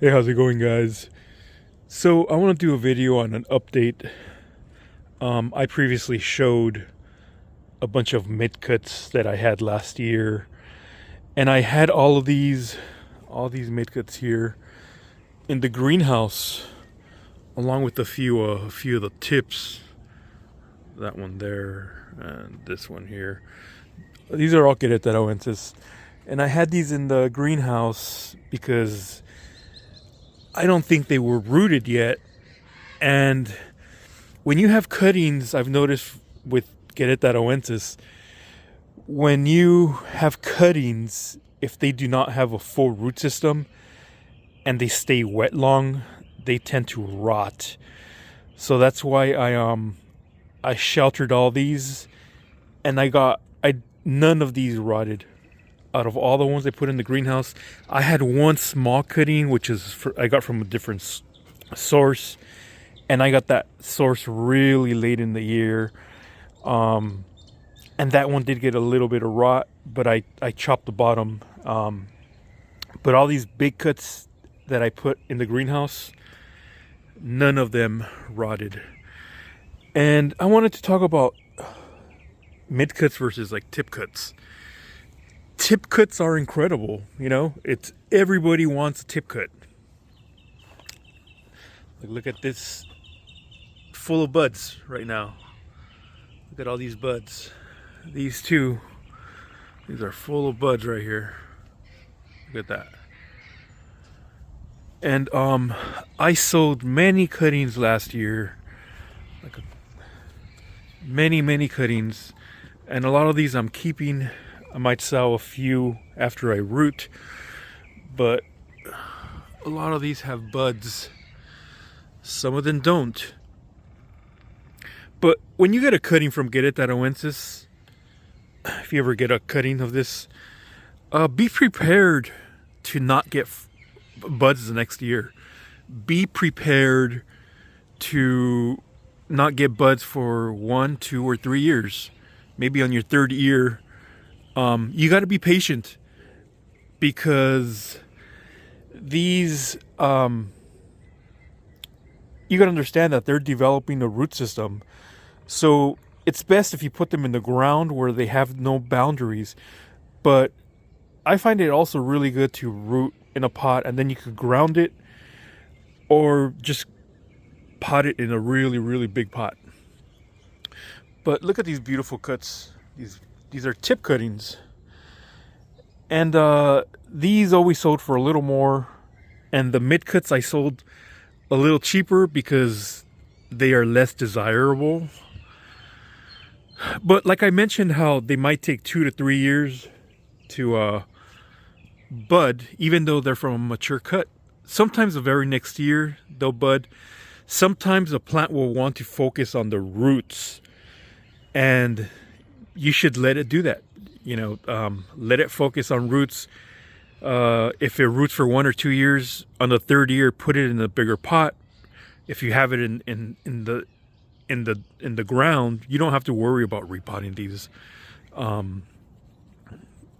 Hey, how's it going, guys? So I want to do a video on an update. I previously showed a bunch of midcuts that I had last year, and I had all these midcuts here in the greenhouse, along with a few of the tips. That one there, and this one here. These are all queretaroensis, and I had these in the greenhouse because I don't think they were rooted yet. And when you have cuttings, I've noticed with queretaroensis, when you have cuttings, if they do not have a full root system and they stay wet long, they tend to rot. So that's why I sheltered all these, and I none of these rotted. Out of all the ones I put in the greenhouse, I had one small cutting, I got from a different source, and I got that source really late in the year, and that one did get a little bit of rot, but I chopped the bottom. But all these big cuts that I put in the greenhouse, none of them rotted. And I wanted to talk about mid cuts versus like tip cuts. Tip cuts are incredible, it's everybody wants a tip cut. Like, look at this, full of buds right now. Look at all these buds. These are full of buds right here. Look at that. And I sold many cuttings last year, many cuttings, and a lot of these I'm keeping. I might sell a few after I root, but a lot of these have buds. Some of them don't. But when you get a cutting from queretaroensis, if you ever get a cutting of this, be prepared to not get buds the next year. Be prepared to not get buds for 1, 2, or 3 years. Maybe on your third year. You got to be patient, because these, you got to understand that they're developing a root system. So it's best if you put them in the ground where they have no boundaries. But I find it also really good to root in a pot, and then you could ground it or just pot it in a really, really big pot. But look at these beautiful cuts. These are tip cuttings, and these always sold for a little more, and the mid cuts I sold a little cheaper because they are less desirable. But like I mentioned, how they might take 2 to 3 years to bud, even though they're from a mature cut. Sometimes the very next year they'll bud. Sometimes the plant will want to focus on the roots, and you should let it do that. Let it focus on roots. If it roots for 1 or 2 years, on the third year, put it in a bigger pot. If you have it in the ground, you don't have to worry about repotting these.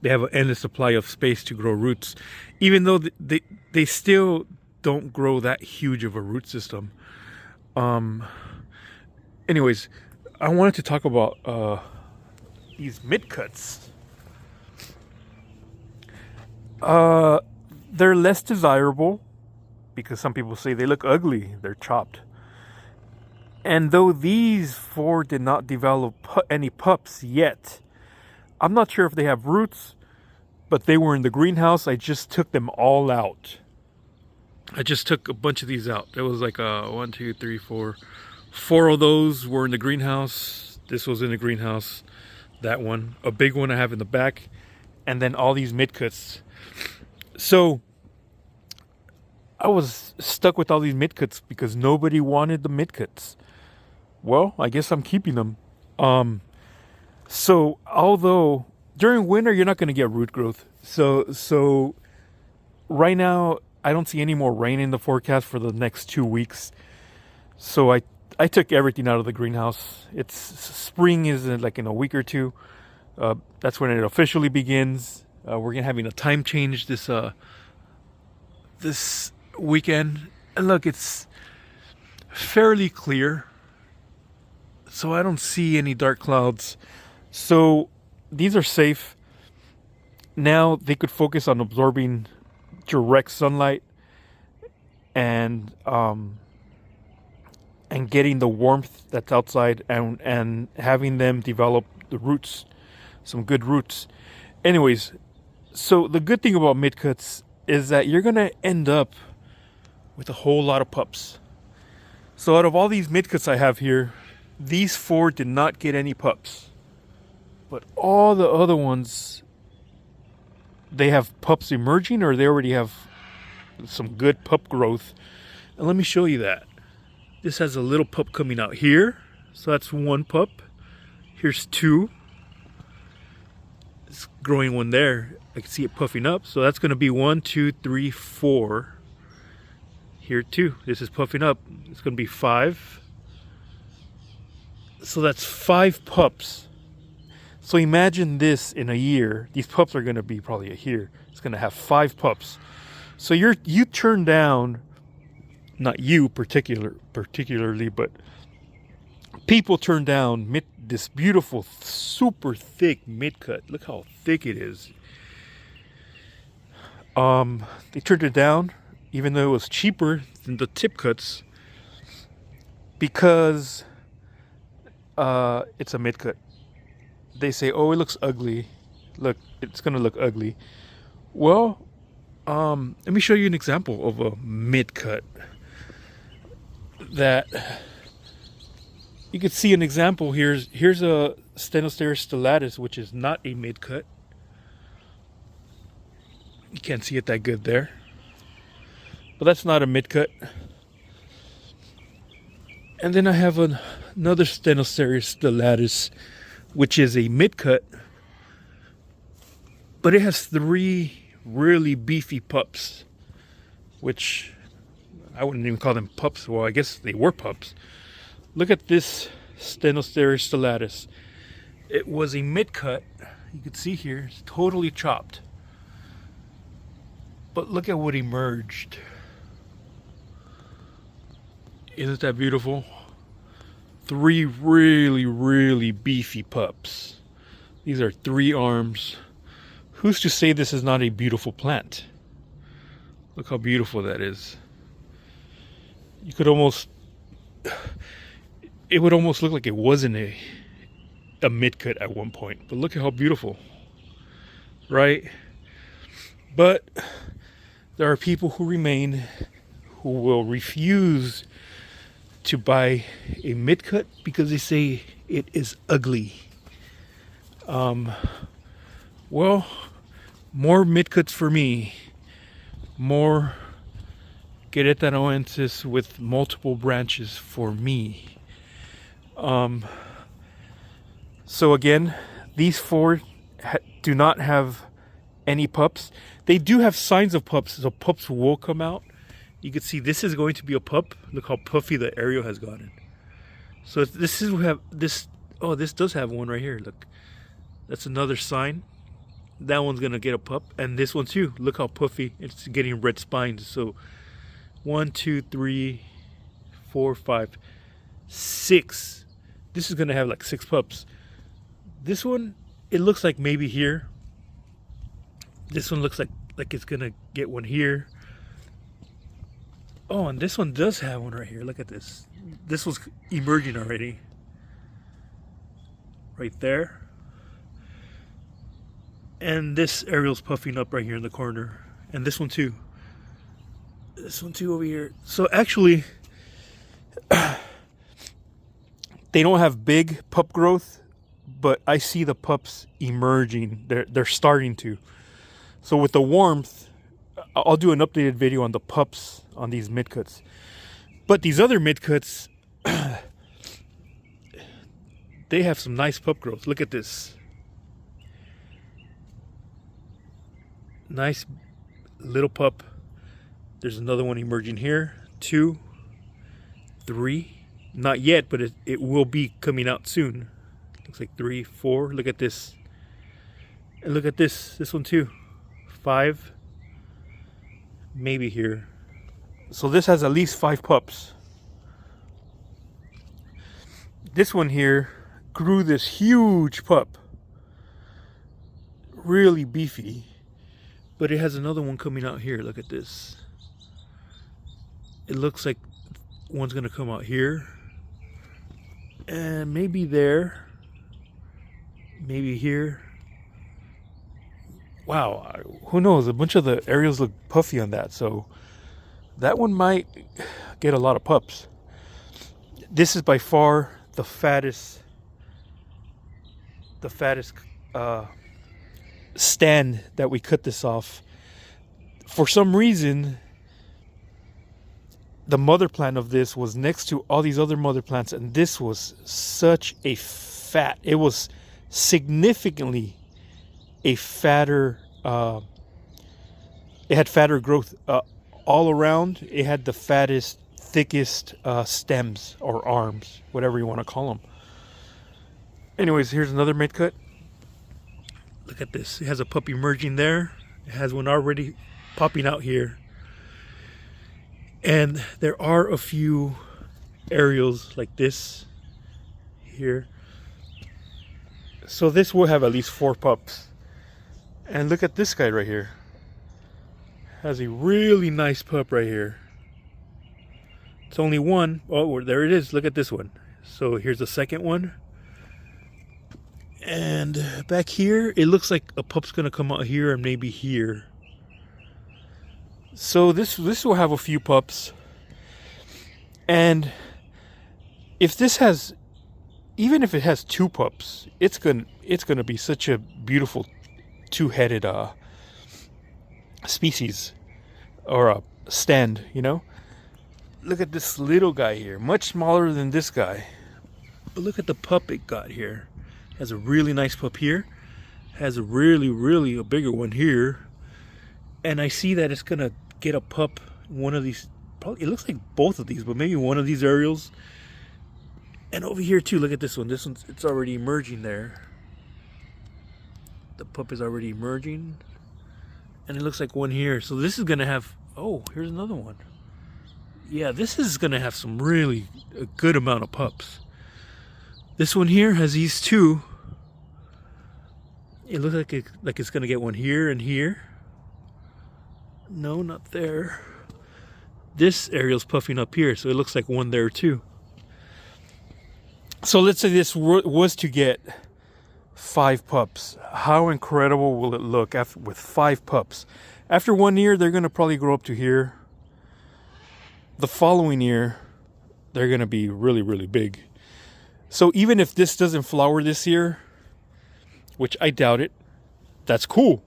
They have an endless supply of space to grow roots, even though they still don't grow that huge of a root system. Anyways, I wanted to talk about these mid cuts. They're less desirable because some people say they look ugly. They're chopped. And though these 4 did not develop any pups yet, I'm not sure if they have roots, but they were in the greenhouse. I just took them all out. I just took a bunch of these out. There was like 1, 2, 3, 4. 4 of those were in the greenhouse. This was in the greenhouse. That one, a big one I have in the back, and then all these mid cuts. So I was stuck with all these mid cuts because nobody wanted the mid cuts. Well, I guess I'm keeping them. So although during winter you're not going to get root growth, so right now I don't see any more rain in the forecast for the next 2 weeks. So I took everything out of the greenhouse. It's spring is like in a week or two. That's when it officially begins. We're having a time change this weekend. And look, it's fairly clear, so I don't see any dark clouds. So these are safe. Now they could focus on absorbing direct sunlight and getting the warmth that's outside, and having them develop the roots, some good roots. Anyways, so the good thing about midcuts is that you're gonna end up with a whole lot of pups. So out of all these midcuts I have here, these 4 did not get any pups, but all the other ones, they have pups emerging, or they already have some good pup growth. And let me show you that. This has a little pup coming out here, so that's 1 pup. Here's 2. It's growing one there. I can see it puffing up, so that's going to be 1, 2, 3, 4. Here 2. This is puffing up. It's going to be 5. So that's 5 pups. So imagine this in a year. These pups are going to be probably a year. It's going to have 5 pups. So you turn down, not you particularly, but people turn down this beautiful, super thick midcut. Look how thick it is. They turned it down, even though it was cheaper than the tip cuts, because it's a midcut. They say, oh, it looks ugly. Look, it's gonna look ugly. Well, let me show you an example of a midcut that you could see an example. Here's a Stenocereus stellatus, which is not a midcut. You can't see it that good there, but that's not a midcut. And then I have another Stenocereus stellatus, which is a midcut, but it has 3 really beefy pups, which I wouldn't even call them pups. Well, I guess they were pups. Look at this Stenocereus stellatus. It was a midcut. You can see here, it's totally chopped. But look at what emerged. Isn't that beautiful? 3 really, really beefy pups. These are 3 arms. Who's to say this is not a beautiful plant? Look how beautiful that is. You could almost, it would almost look like it wasn't a midcut at one point. But look at how beautiful, right? But there are people who remain, who will refuse to buy a midcut because they say it is ugly. Well, more midcuts for me. More queretaroensis with multiple branches for me. So again, these 4 do not have any pups. They do have signs of pups, so pups will come out. You can see this is going to be a pup. Look how puffy the aerial has gotten. So this does have one right here. Look, that's another sign. That one's gonna get a pup, and this one too. Look how puffy it's getting, red spines. So 1, 2, 3, 4, 5, 6. This is gonna have like 6 pups. This one, it looks like maybe here. This one looks like it's gonna get one here. Oh, and this one does have one right here. Look at this. This was emerging already. Right there. And this aerial's puffing up right here in the corner. And this one too. This one too over here. So actually, they don't have big pup growth, but I see the pups emerging. They're starting to. So with the warmth, I'll do an updated video on the pups on these midcuts. But these other midcuts, they have some nice pup growth. Look at this. Nice little pup. There's another one emerging here. 2, 3. Not yet, but it will be coming out soon. Looks like 3, 4. Look at this. And look at this. This one too. 5. Maybe here. So this has at least 5 pups. This one here grew this huge pup. Really beefy. But it has another one coming out here. Look at this. It looks like one's gonna come out here. And maybe there. Maybe here. Wow, who knows? A bunch of the aerials look puffy on that, so that one might get a lot of pups. This is by far the fattest stand that we cut this off. For some reason, the mother plant of this was next to all these other mother plants, and this was such a fat. It was significantly a fatter, it had fatter growth all around. It had the fattest, thickest stems or arms, whatever you want to call them. Anyways, here's another midcut. Look at this. It has a pup emerging there. It has one already popping out here. And there are a few aerials like this here. So this will have at least 4 pups. And look at this guy right here. Has a really nice pup right here. It's only one. Oh, there it is. Look at this one. So here's the second one. And back here, it looks like a pup's gonna come out here and maybe here. So this will have a few pups. And if this has, even if it has 2 pups, it's gonna be such a beautiful 2-headed species or a stand, you know. Look at this little guy here, much smaller than this guy, but look at the pup it got here. Has a really nice pup here, has a really a bigger one here, and I see that it's gonna get a pup, one of these, probably, it looks like both of these, but maybe one of these aerials. And over here too, look at this one. It's already emerging there. The pup is already emerging, and it looks like one here. So this is gonna have, oh, here's another one. Yeah, this is gonna have some really a good amount of pups. This one here has these 2. It looks like it's gonna get one here and here. No, not there. This aerial's puffing up here, so it looks like one there too. So let's say this was to get 5 pups. How incredible will it look with 5 pups? After 1 year, they're gonna probably grow up to here. The following year, they're gonna be really big. So even if this doesn't flower this year, which I doubt it, that's cool.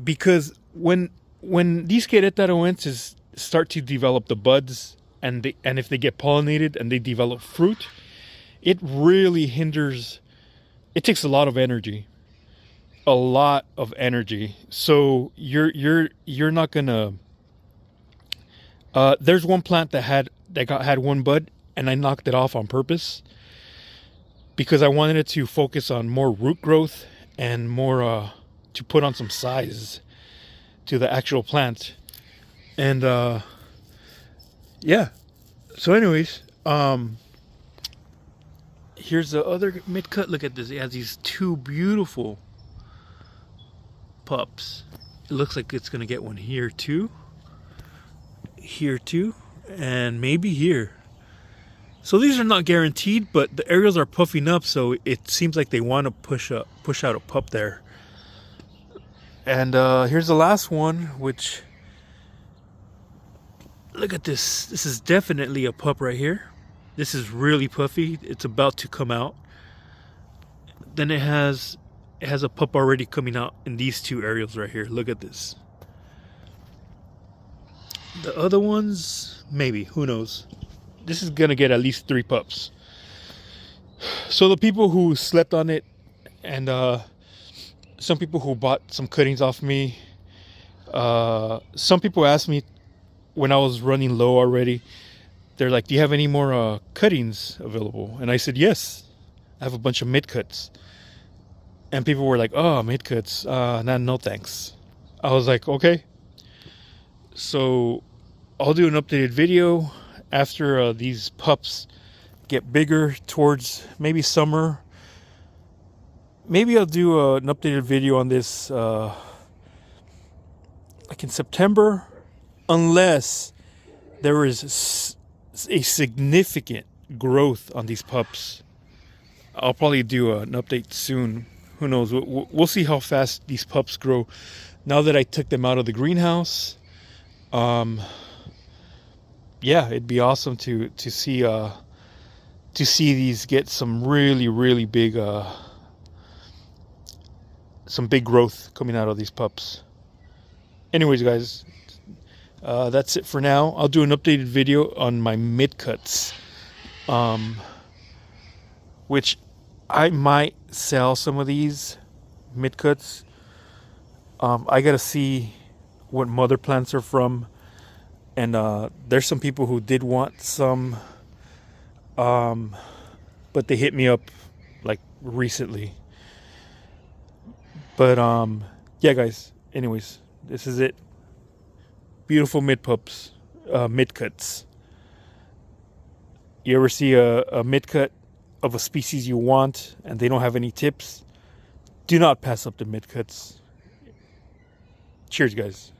Because when these queretaroensis start to develop the buds, and if they get pollinated and they develop fruit, it really hinders. It takes a lot of energy. So you're not gonna. There's one plant that had 1 bud, and I knocked it off on purpose because I wanted it to focus on more root growth and more to put on some size to the actual plant. And yeah. So anyways, here's the other midcut. Look at this. It has these 2 beautiful pups. It looks like it's gonna get one here too, and maybe here. So these are not guaranteed, but the aerials are puffing up, so it seems like they want to push out a pup there. And here's the last one, which, look at this. This is definitely a pup right here. This is really puffy. It's about to come out. Then it has a pup already coming out in these 2 aerials right here. Look at this. The other ones, maybe, who knows. This is gonna get at least 3 pups. So the people who slept on it, and some people who bought some cuttings off me, some people asked me when I was running low already, they're like, do you have any more cuttings available? And I said, yes, I have a bunch of midcuts. And people were like, oh, midcuts, no thanks. I was like, okay. So I'll do an updated video after these pups get bigger towards maybe summer. Maybe I'll do an updated video on this like in September, unless there is a significant growth on these pups. I'll probably do an update soon. Who knows? We'll see how fast these pups grow now that I took them out of the greenhouse. Yeah, it'd be awesome to see these get some really big some big growth coming out of these pups. Anyways, guys, that's it for now. I'll do an updated video on my midcuts, which I might sell some of these midcuts. I gotta see what mother plants are from, and there's some people who did want some, but they hit me up like recently. But yeah, guys, anyways, this is it. Beautiful midcuts. You ever see a midcut of a species you want and they don't have any tips? Do not pass up the midcuts. Cheers, guys.